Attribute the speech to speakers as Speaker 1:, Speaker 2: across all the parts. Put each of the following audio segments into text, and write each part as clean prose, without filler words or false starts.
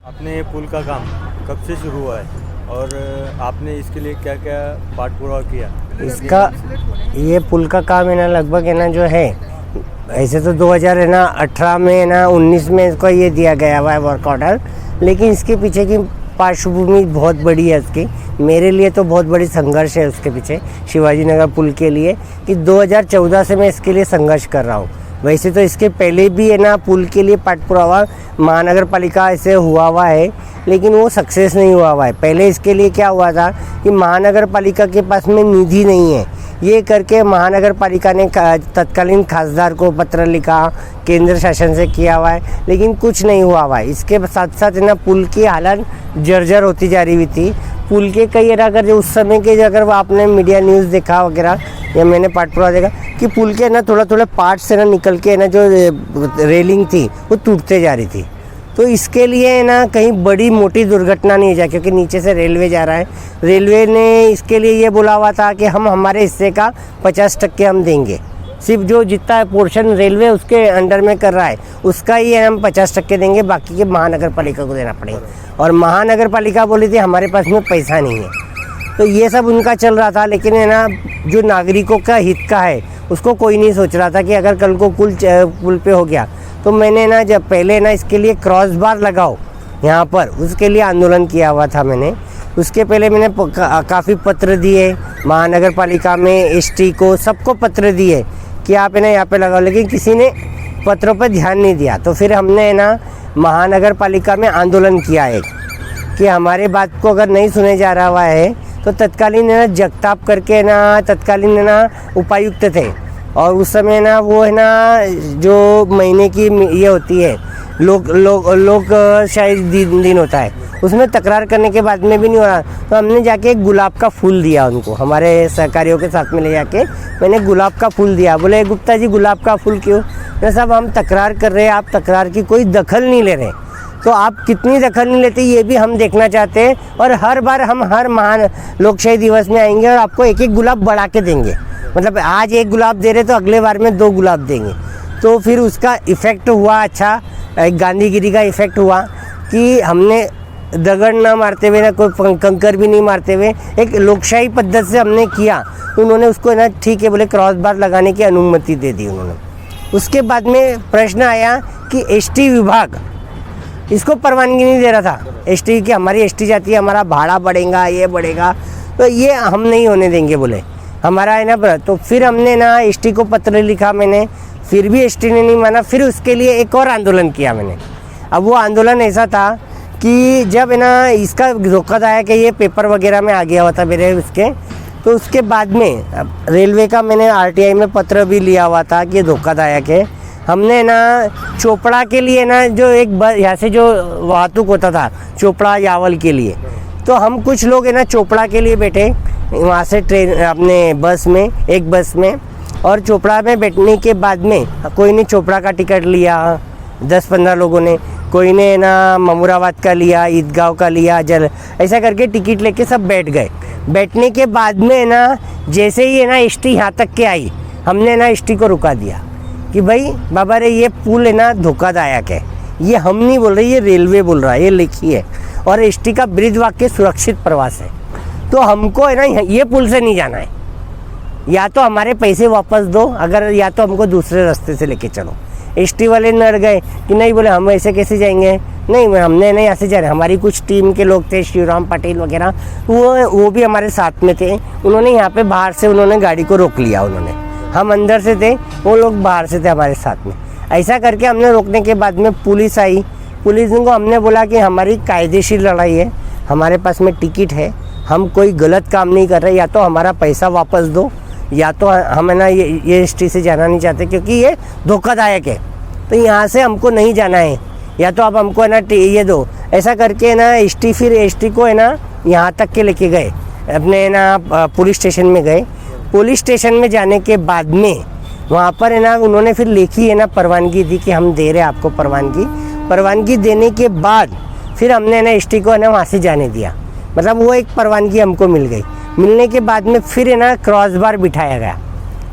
Speaker 1: आपने पुल का काम कब से शुरू हुआ है और आपने इसके लिए क्या क्या पाठ पूरा किया?
Speaker 2: इसका ये पुल का काम है ना लगभग है ना जो है ऐसे तो 2000 है ना 18 में है ना 19 में इसको ये दिया गया हुआ है वर्क ऑर्डर, लेकिन इसके पीछे की पार्श्वभूमि बहुत बड़ी है उसकी। मेरे लिए तो बहुत बड़ी संघर्ष है उसके पीछे शिवाजी नगर पुल के लिए कि 2014 से मैं इसके लिए संघर्ष कर रहा हूँ। वैसे तो इसके पहले भी है ना पुल के लिए पाठ पुरावा महानगर पालिका ऐसे हुआ है, लेकिन वो सक्सेस नहीं हुआ है। पहले इसके लिए क्या हुआ था कि महानगर पालिका के पास में निधि नहीं है, ये करके महानगर पालिका ने तत्कालीन खासदार को पत्र लिखा, केंद्र शासन से किया हुआ है, लेकिन कुछ नहीं हुआ है। इसके साथ साथ ना पुल की हालत जर्जर होती जा रही हुई थी। पुल के कई अगर उस समय के अगर आपने मीडिया न्यूज़ देखा वगैरह या मैंने पाठ पूरा देखा कि पुल के ना थोड़ा पार्ट से ना निकल के ना जो रेलिंग थी वो टूटते जा रही थी। तो इसके लिए ना कहीं बड़ी मोटी दुर्घटना नहीं जा, क्योंकि नीचे से रेलवे जा रहा है। रेलवे ने इसके लिए ये बोला हुआ था कि हम हमारे हिस्से का 50% हम देंगे, सिर्फ जो जितना पोर्शन रेलवे उसके अंडर में कर रहा है उसका ही हम 50% देंगे, बाकी के महानगर पालिका को देना पड़ेगा। और महानगर पालिका बोली थी हमारे पास में पैसा नहीं है। तो ये सब उनका चल रहा था, लेकिन है ना जो नागरिकों का हित का है उसको कोई नहीं सोच रहा था कि अगर कल को पुल पे हो गया तो मैंने ना जब पहले ना इसके लिए क्रॉस बार लगाओ यहाँ पर, उसके लिए आंदोलन किया हुआ था मैंने। उसके पहले मैंने काफ़ी पत्र दिए महानगर पालिका में, एसटी को, सबको पत्र दिए कि आप है ना यहाँ पे लगाओ, लेकिन किसी ने पत्रों पर ध्यान नहीं दिया। तो फिर हमने ना महानगर पालिका में आंदोलन किया एक कि हमारे बात को अगर नहीं सुने जा रहा है तो तत्कालीन है ना जगताप करके ना तत्कालीन है ना उपायुक्त थे, और उस समय ना वो है ना जो महीने की ये होती है लोक शायद दिन होता है, उसमें तकरार करने के बाद में भी नहीं हो रहा। तो हमने जाके एक गुलाब का फूल दिया उनको, हमारे सहकारियों के साथ में ले जाके मैंने गुलाब का फूल दिया। बोले गुप्ता जी गुलाब का फूल क्यों? तो साहब हम तकरार कर रहे हैं, आप तकरार की कोई दखल नहीं ले रहे, तो आप कितनी दखल नहीं लेते ये भी हम देखना चाहते हैं। और हर बार हम हर महान लोकशाही दिवस में आएंगे और आपको एक एक गुलाब बढ़ा के देंगे, मतलब आज एक गुलाब दे रहे तो अगले बार में 2 गुलाब देंगे। तो फिर उसका इफ़ेक्ट हुआ, अच्छा एक गांधीगिरी का इफ़ेक्ट हुआ कि हमने दगड़ ना मारते हुए ना कोई कंकर भी नहीं मारते हुए एक लोकशाही पद्धति से हमने किया। तो उन्होंने उसको ना ठीक है बोले क्रॉस बार लगाने की अनुमति दे दी उन्होंने। उसके बाद में प्रश्न आया कि एसटी विभाग इसको परवानगी नहीं दे रहा था, एसटी की हमारी एसटी जाती है, हमारा भाड़ा बढ़ेगा, ये बढ़ेगा, तो ये हम नहीं होने देंगे बोले हमारा है ना। तो फिर हमने ना एसटी को पत्र लिखा मैंने, फिर भी एसटी ने नहीं माना। फिर उसके लिए एक और आंदोलन किया मैंने। अब वो आंदोलन ऐसा था कि जब है ना इसका धोखादायक है ये पेपर वगैरह में आ गया हुआ था मेरे उसके, तो उसके बाद में रेलवे का मैंने आरटीआई में पत्र भी लिया हुआ था कि ये धोखादायक है। हमने ना चोपड़ा के लिए ना जो एक यहाँ से जो वाहतुक होता था चोपड़ा यावल के लिए, तो हम कुछ लोग है ना चोपड़ा के लिए बैठे वहाँ से ट्रेन अपने बस में, एक बस में, और चोपड़ा में बैठने के बाद में कोई ने चोपड़ा का टिकट लिया 10-15 लोगों ने, कोई ने ना ममूराबाद का लिया, ईदगांव का लिया, ऐसा करके टिकट लेके सब बैठ गए। बैठने के बाद में ना जैसे ही है ना एसटी यहाँ तक के आई, हमने ना एसटी को रुका दिया कि भाई बाबा रे ये पुल है ना धोखादायक है, ये हम नहीं बोल रहे, ये रेलवे बोल रहा है, ये लिखी है, और एसटी का ब्रिज वाक्य सुरक्षित प्रवास है। तो हमको है ना ये पुल से नहीं जाना है, या तो हमारे पैसे वापस दो, अगर या तो हमको दूसरे रास्ते से लेके चलो। एसटी वाले नड़ गए कि नहीं, बोले हम ऐसे कैसे जाएंगे, नहीं हमने नहीं ऐसे जा रहे। हमारी कुछ टीम के लोग थे, शिवराम पटेल वगैरह, वो भी हमारे साथ में थे। उन्होंने यहाँ पे बाहर से उन्होंने गाड़ी को रोक लिया, उन्होंने, हम अंदर से थे, वो लोग बाहर से थे हमारे साथ में। ऐसा करके हमने रोकने के बाद में पुलिस आई। पुलिस को हमने बोला कि हमारी कायदेशीर लड़ाई है, हमारे पास में टिकट है, हम कोई गलत काम नहीं कर रहे, या तो हमारा पैसा वापस दो, या तो हम है ना ये एसटी से जाना नहीं चाहते क्योंकि ये धोखादायक है, तो यहाँ से हमको नहीं जाना है, या तो आप हमको है ना ये दो। ऐसा करके ना फिर एसटी को है ना यहाँ तक के लेके गए, अपने है ना पुलिस स्टेशन में गए। पुलिस स्टेशन में जाने के बाद में वहाँ पर है ना उन्होंने फिर लिखी है ना परवानगी दी कि हम दे रहे हैं आपको परवानगी देने के बाद फिर हमने ना एसटी को है ना वहाँ से जाने दिया, मतलब वो एक परवानगी हमको मिल गई। मिलने के बाद में फिर है ना क्रॉस बार बिठाया गया।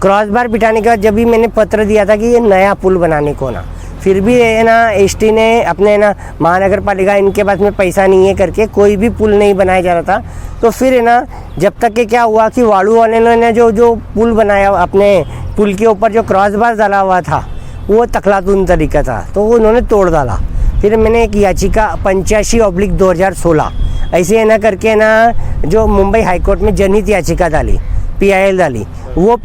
Speaker 2: क्रॉस बार बिठाने के बाद जब भी मैंने पत्र दिया था कि ये नया पुल बनाने को ना, फिर भी है ना एसटी ने अपने ना महानगर पालिका इनके पास में पैसा नहीं है करके कोई भी पुल नहीं बनाया जा रहा था। तो फिर है ना जब तक कि क्या हुआ कि वालू वाले ने जो पुल बनाया अपने पुल के ऊपर जो क्रॉस बार डाला हुआ था वो तकलातून तरीका था, तो वो उन्होंने तोड़ डाला। फिर मैंने एक याचिका 85/2016 ऐसे है ना करके है ना जो मुंबई हाईकोर्ट में जनहित याचिका डाली, PIL डाली। वो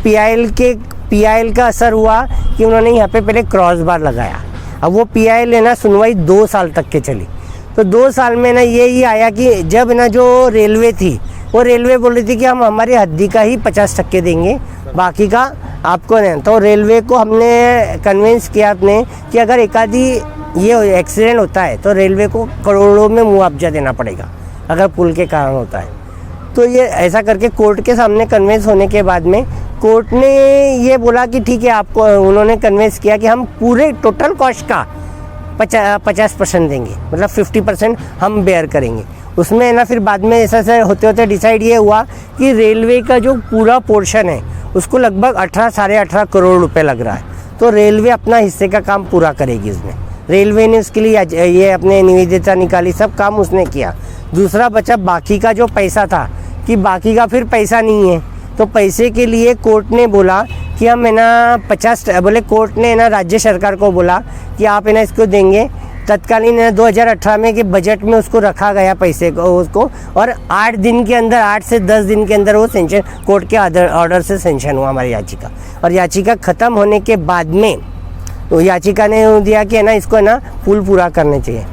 Speaker 2: PIL का असर हुआ कि उन्होंने यहाँ पे पहले क्रॉस बार लगाया। अब वो PIL है ना सुनवाई 2 साल तक के चली। तो 2 साल में ना यही आया कि जब ना जो रेलवे थी वो रेलवे बोल रही थी कि हम हमारी हद्दी का ही 50% देंगे, बाकी का आपको नहीं। तो रेलवे को हमने कन्विंस किया अपने कि अगर एक आधी ये एक्सीडेंट होता है तो रेलवे को करोड़ों में मुआवजा देना पड़ेगा अगर पुल के कारण होता है। तो ये ऐसा करके कोर्ट के सामने कन्विंस होने के बाद में कोर्ट ने ये बोला कि ठीक है, आपको उन्होंने कन्विंस किया कि हम पूरे टोटल कॉस्ट का 50% देंगे, मतलब 50% हम बेयर करेंगे। उसमें ना फिर बाद में ऐसा से होते होते डिसाइड ये हुआ कि रेलवे का जो पूरा पोर्शन है उसको लगभग 18-18.5 करोड़ रुपए लग रहा है। तो रेलवे अपना हिस्से का काम पूरा करेगी इसमें। रेलवे ने उसके लिए ये अपने निविदा निकाली, सब काम उसने किया। दूसरा बचा बाकी का जो पैसा था कि बाकी का फिर पैसा नहीं है, तो पैसे के लिए कोर्ट ने बोला कि हम है ना 50 बोले कोर्ट ने ना राज्य सरकार को बोला कि आप है ना इसको देंगे। तत्कालीन 2018 में के बजट में उसको रखा गया पैसे को उसको, और 8 दिन के अंदर 8 से 10 दिन के अंदर वो सेंशन कोर्ट के ऑर्डर से सेंशन हुआ हमारी याचिका। और याचिका ख़त्म होने के बाद में तो याचिका ने दिया कि है ना इसको है ना पुल पूरा करने चाहिए।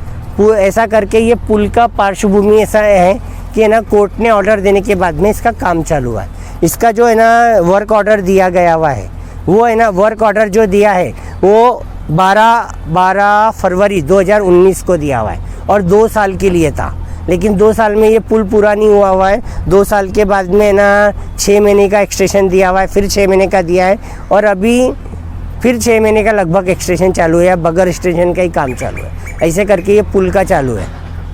Speaker 2: ऐसा करके ये पुल का पार्श्वभूमि ऐसा है कि है ना कोर्ट ने ऑर्डर देने के बाद में इसका काम चालू हुआ है। इसका जो है ना वर्क ऑर्डर दिया गया हुआ है वो है ना वर्क ऑर्डर जो दिया है वो 12 फरवरी 2019 को दिया हुआ है और 2 साल के लिए था। लेकिन 2 साल में ये पुल पूरा नहीं हुआ है। 2 साल के बाद में ना 6 महीने का एक्सटेंशन दिया हुआ है, फिर 6 महीने का दिया है और अभी फिर 6 महीने का लगभग एक्सटेंशन चालू है, बगैर एक्सटेंशन का ही काम चालू है। ऐसे करके ये पुल का चालू है।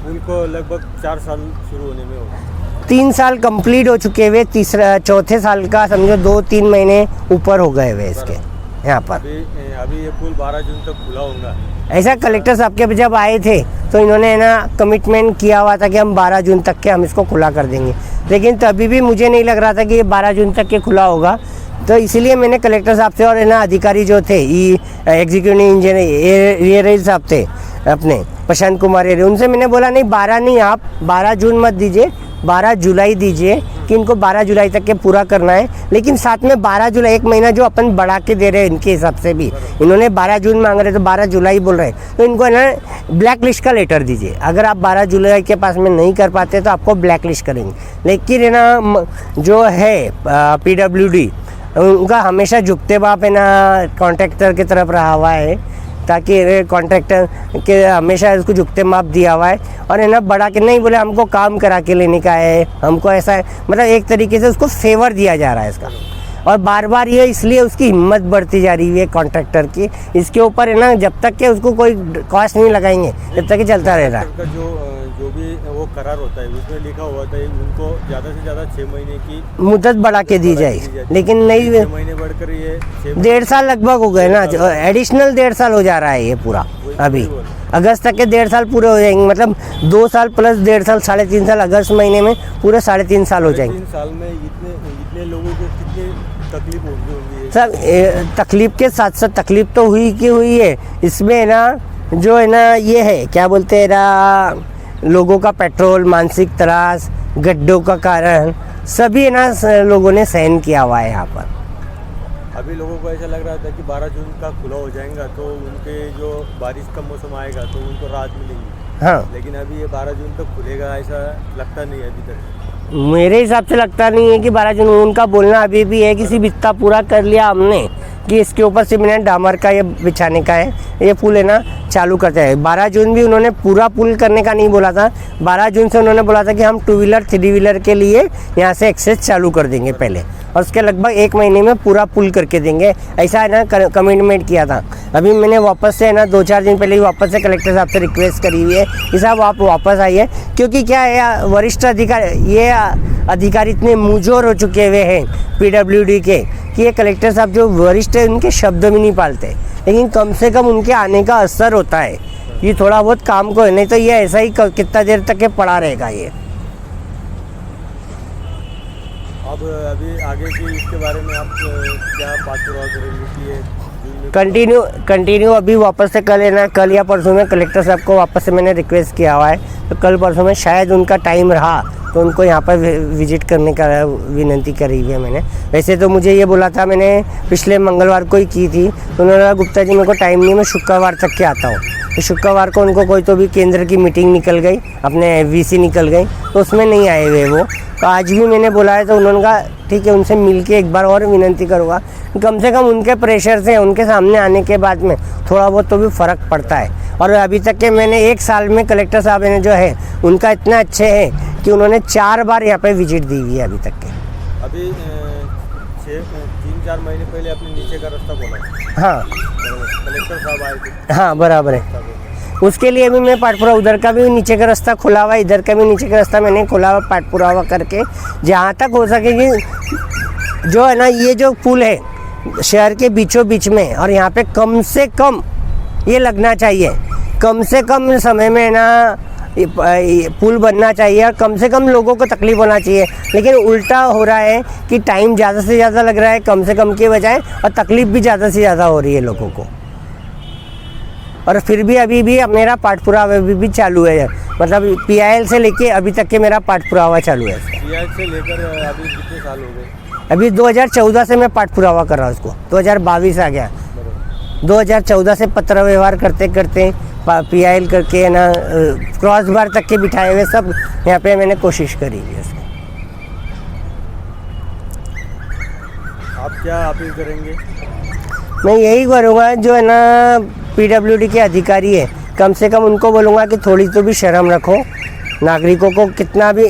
Speaker 1: पुल को लगभग 4 साल शुरू होने में होगा,
Speaker 2: 3 साल कंप्लीट हो चुके हुए, चौथे साल का समझो 2-3 महीने ऊपर हो गए हुए इसके यहाँ पर।
Speaker 1: अभी ये पुल 12 जून तक खुला होगा।
Speaker 2: ऐसा कलेक्टर साहब के जब आए थे तो इन्होंने ना कमिटमेंट किया हुआ था कि हम 12 जून तक के हम इसको खुला कर देंगे, लेकिन तभी भी मुझे नहीं लग रहा था कि ये 12 जून तक के खुला होगा। तो इसीलिए मैंने कलेक्टर साहब से और है ना अधिकारी जो थे एग्जीक्यूटिव इंजीनियर ये साहब थे अपने प्रशांत कुमार ये, उनसे मैंने बोला नहीं 12 नहीं, आप 12 जून मत दीजिए, 12 जुलाई दीजिए कि इनको 12 जुलाई तक के पूरा करना है। लेकिन साथ में 12 जुलाई 1 महीना जो अपन बढ़ा के दे रहे हैं इनके हिसाब से भी, इन्होंने 12 जून मांग रहे तो 12 जुलाई बोल रहे हैं, तो इनको है ना ब्लैक लिस्ट का लेटर दीजिए। अगर आप 12 जुलाई के पास में नहीं कर पाते तो आपको ब्लैक लिस्ट करेंगे। लेकिन है ना जो है PWD उनका हमेशा झुकते बाप है ना कॉन्ट्रैक्टर की तरफ रहा हुआ है, ताकि कॉन्ट्रैक्टर के हमेशा इसको झुकते माप दिया हुआ है और है ना बढ़ा के नहीं बोले हमको काम करा के लेने का है, हमको ऐसा है, मतलब एक तरीके से उसको फेवर दिया जा रहा है इसका। और बार बार ये इसलिए उसकी हिम्मत बढ़ती जा रही है कॉन्ट्रैक्टर की, इसके ऊपर है ना जब तक के उसको कोई कॉस्ट नहीं लगाएंगे जब तक कि चलता रहेगा।
Speaker 1: जो भी वो करार होता है उसमें लिखा हुआ था उनको ज़्यादा से ज़्यादा 6 महीने की
Speaker 2: मुद्दत बढ़ा के दी जाए, लेकिन नहीं,
Speaker 1: 6 महीने बढ़कर ये
Speaker 2: 1.5 साल लगभग हो गए ना, एडिशनल 1.5 साल हो जा रहा है ये पूरा। अभी अगस्त तक के 1.5 साल पूरे हो जाएंगे, मतलब 2 साल प्लस 1.5 साल 3.5 साल, अगस्त महीने में पूरे 3.5 साल हो जाएंगे।
Speaker 1: 3 साल में इतने लोगों को कितनी तकलीफ होगी
Speaker 2: सर? तकलीफ के साथ साथ तकलीफ तो हुई है इसमें ना, जो है ना ये है क्या बोलते हैं ना, लोगों का पेट्रोल, मानसिक त्रास, गड्ढों का कारण सभी है ना लोगों ने सहन किया हुआ है यहाँ पर।
Speaker 1: अभी लोगों को ऐसा लग रहा था कि 12 जून का खुला हो जाएगा तो उनके जो बारिश का मौसम आएगा तो उनको राहत मिलेगी।
Speaker 2: हाँ,
Speaker 1: लेकिन अभी ये 12 जून तक खुलेगा ऐसा लगता नहीं है अभी तक।
Speaker 2: मेरे हिसाब से लगता नहीं है कि 12 जून, उनका बोलना अभी भी है कि सिर्फ इतना पूरा कर लिया हमने कि इसके ऊपर सीमेंट डामर का ये बिछाने का है, ये पुल है ना चालू करते हैं। 12 जून भी उन्होंने पूरा पुल करने का नहीं बोला था, 12 जून से उन्होंने बोला था कि हम 2 व्हीलर 3 व्हीलर के लिए यहाँ से एक्सेस चालू कर देंगे पहले, और उसके लगभग 1 महीने में पूरा पुल करके देंगे, ऐसा है ना कमिटमेंट किया था। अभी मैंने वापस से है ना 2-4 दिन पहले ही वापस से कलेक्टर साहब से रिक्वेस्ट करी हुई है कि साहब आप वापस आइए, क्योंकि क्या है वरिष्ठ अधिकारी इतने मुंहजोर हो चुके हुए हैं PWD के कि ये कलेक्टर साहब जो वरिष्ठ है उनके शब्द भी नहीं पालते। लेकिन कम से कम उनके आने का असर होता है, ये थोड़ा बहुत काम को है, नहीं तो ये ऐसा ही कितना देर तक ये पड़ा रहेगा ये।
Speaker 1: अब अभी आगे की इसके बारे में आप क्या बात करेंगे कि ये
Speaker 2: कंटिन्यू अभी वापस से कल है ना, कल या परसों में कलेक्टर साहब को वापस से मैंने रिक्वेस्ट किया हुआ है, तो कल परसों में शायद उनका टाइम रहा तो उनको यहाँ पर विजिट करने का विनती करी हुई है मैंने। वैसे तो मुझे ये बोला था, मैंने पिछले मंगलवार को ही की थी, तो उन्होंने कहा गुप्ता जी मेरे को टाइम नहीं, मैं शुक्रवार तक के आता हूँ। तो शुक्रवार को उनको कोई तो भी केंद्र की मीटिंग निकल गई, अपने वीसी निकल गई, तो उसमें नहीं आए हुए वो। तो आज भी मैंने बुलाया है, तो उन्होंने कहा ठीक है, उनसे मिल के एक बार और विनती करूँगा, कम से कम उनके प्रेशर से उनके सामने आने के बाद में थोड़ा बहुत तो भी फ़र्क पड़ता है। और अभी तक के मैंने 1 साल में कलेक्टर साहब ने जो है उनका इतना अच्छे हैं कि उन्होंने 4 बार यहाँ पे विजिट दी हुई है अभी तक के।
Speaker 1: अभी 3-4 महीने पहले अपने नीचे का रास्ता बोला।
Speaker 2: हाँ
Speaker 1: कलेक्टर साहब आए थे।
Speaker 2: हाँ बराबर है, उसके लिए भी मैं पाटपुरा, उधर का भी नीचे का रास्ता खुला हुआ, इधर का भी नीचे का रास्ता मैंने खुला हुआ पाटपुरा हुआ करके, जहाँ तक हो सके कि जो है ना ये जो पुल है शहर के बीचों बीच में, और यहाँ पे कम से कम ये लगना चाहिए, कम से कम समय में ना पुल बनना चाहिए, और कम से कम लोगों को तकलीफ होना चाहिए। लेकिन उल्टा हो रहा है कि टाइम ज़्यादा से ज़्यादा लग रहा है कम से कम के बजाय, और तकलीफ भी ज़्यादा से ज़्यादा हो रही है लोगों को। और फिर भी अभी भी मेरा पाटपुरा भी चालू है, मतलब PIL से लेके अभी तक के मेरा पाटपुरा हुआ चालू है।
Speaker 1: PIL से लेकर अभी कितने साल हो गए?
Speaker 2: अभी 2014 से मैं पाटपुरा हुआ कर रहा हूँ उसको, 2022 आ गया। 2014 से पत्र व्यवहार करते करते PIL करके ना क्रॉस बार तक के बिठाए हुए सब यहाँ पे मैंने कोशिश करी है उसको।
Speaker 1: आप क्या अपील करेंगे?
Speaker 2: मैं यही करूँगा, जो है ना PWD के अधिकारी है, कम से कम उनको बोलूँगा कि थोड़ी तो भी शर्म रखो। नागरिकों को कितना भी,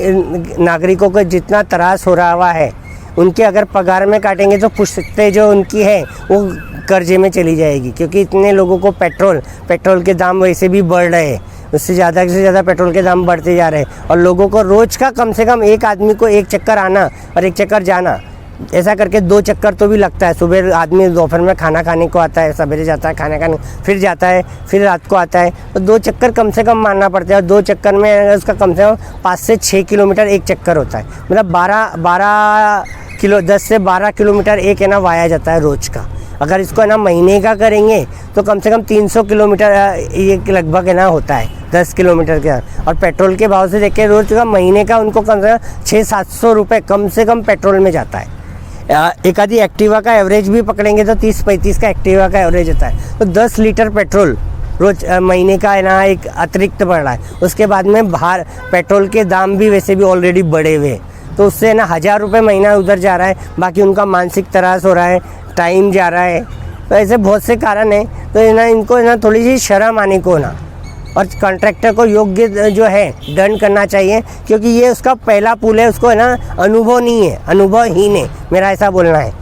Speaker 2: नागरिकों को जितना त्रास हो रहा हुआ है, उनके अगर पगार में काटेंगे तो पुश्तें जो उनकी है वो कर्जे में चली जाएगी, क्योंकि इतने लोगों को पेट्रोल के दाम वैसे भी बढ़ रहे हैं, उससे ज़्यादा से ज़्यादा पेट्रोल के दाम बढ़ते जा रहे हैं, और लोगों को रोज़ का कम से कम एक आदमी को 1 चक्कर आना और 1 चक्कर जाना, ऐसा करके 2 चक्कर तो भी लगता है। सुबह आदमी दोपहर में खाना खाने को आता है, सवेरे जाता है खाना खाने, फिर जाता है, फिर रात को आता है, तो 2 चक्कर कम से कम मारना पड़ता है। और 2 चक्कर में उसका कम से कम 5 से 6 किलोमीटर 1 चक्कर होता है, मतलब 10 से 12 किलोमीटर एक है ना वाया जाता है रोज़ का। अगर इसको है ना महीने का करेंगे तो कम से कम 300 किलोमीटर ये लगभग है ना होता है, 10 किलोमीटर के। और पेट्रोल के भाव से देखें रोज़ का महीने का उनको कम से कम 600-700 रुपये कम से कम पेट्रोल में जाता है। एक आधी एक्टिवा का एवरेज भी पकड़ेंगे तो 30-35 का एक्टिवा का एवरेज होता है, तो 10 लीटर पेट्रोल रोज महीने का है ना एक अतिरिक्त बढ़ रहा है। उसके बाद में बाहर पेट्रोल के दाम भी वैसे भी ऑलरेडी बढ़े हुए, तो उससे ना 1000 रुपये महीना उधर जा रहा है, बाकी उनका मानसिक त्रास हो रहा है, टाइम जा रहा है, तो ऐसे बहुत से कारण है। तो ना इनको ना थोड़ी सी शर्म आने को ना, और कॉन्ट्रैक्टर को योग्य जो है दंड करना चाहिए, क्योंकि ये उसका पहला पुल है, उसको है ना अनुभव नहीं है, अनुभवहीन है, मेरा ऐसा बोलना है।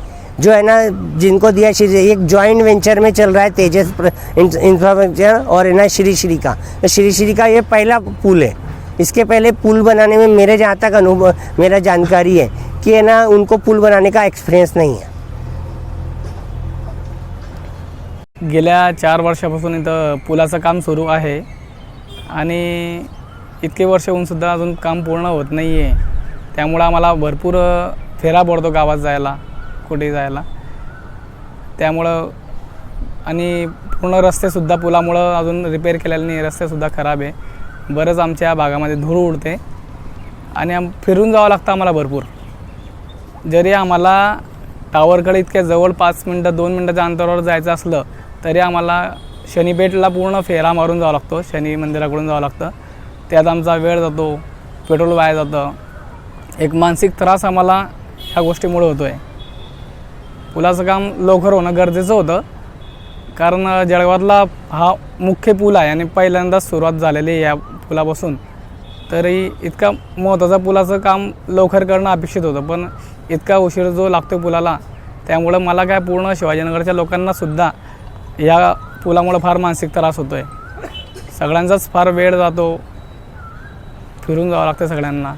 Speaker 2: जो है ना जिनको दिया एक जॉइंट वेंचर में चल रहा है तेजस इंफ्रास्ट्रक्चर और है ना श्री का, तो श्री का ये पहला पुल है। इसके पहले पुल बनाने में मेरे जहाँ तक अनुभव, मेरा जानकारी है कि है ना उनको पुल बनाने का एक्सपिरियन्स नाही आहे।
Speaker 3: गेल्या 4 वर्षापासून इथं पुलाचं काम सुरू आहे आणि इतके वर्ष होऊनसुद्धा अजून काम पूर्ण होत नाही आहे, त्यामुळं आम्हाला भरपूर फेरा पडतो गावात जायला, कुठे जायला, त्यामुळं आणि पूर्ण रस्तेसुद्धा पुलामुळं अजून रिपेअर केलेले नाही, रस्तेसुद्धा खराब आहे, बरंच आमच्या भागामध्ये धूळ उडते आणि फिरून जावं लागतं आम्हाला भरपूर। जरी आम्हाला टावरकडे इतक्या जवळ 5 मिनटं 2 मिनटाच्या अंतरावर जायचं असलं तरी आम्हाला शनीपेठला पूर्ण फेरा मारून जावं लागतो, शनी मंदिराकडून जावं लागतं, त्यात आमचा वेळ जातो, पेट्रोल वाया जातं, एक मानसिक त्रास आम्हाला ह्या गोष्टीमुळे होतो आहे। पुलाचं काम लवकर होणं गरजेचं होतं, कारण जळगावातला हा मुख्य पूल आहे आणि पहिल्यांदाच सुरुवात झालेली आहे या पुलापासून, तरी इतका महत्त्वाचा पुलाचं काम लवकर करणं अपेक्षित होतं, पण इतका उशीर जो लागतो पुलाला, त्यामुळं मला काय पूर्ण शिवाजीनगरच्या लोकांनासुद्धा या पुलामुळे फार मानसिक त्रास होतो आहे। सगळ्यांचाच फार वेळ जातो, फिरून जावं लागतं सगळ्यांना।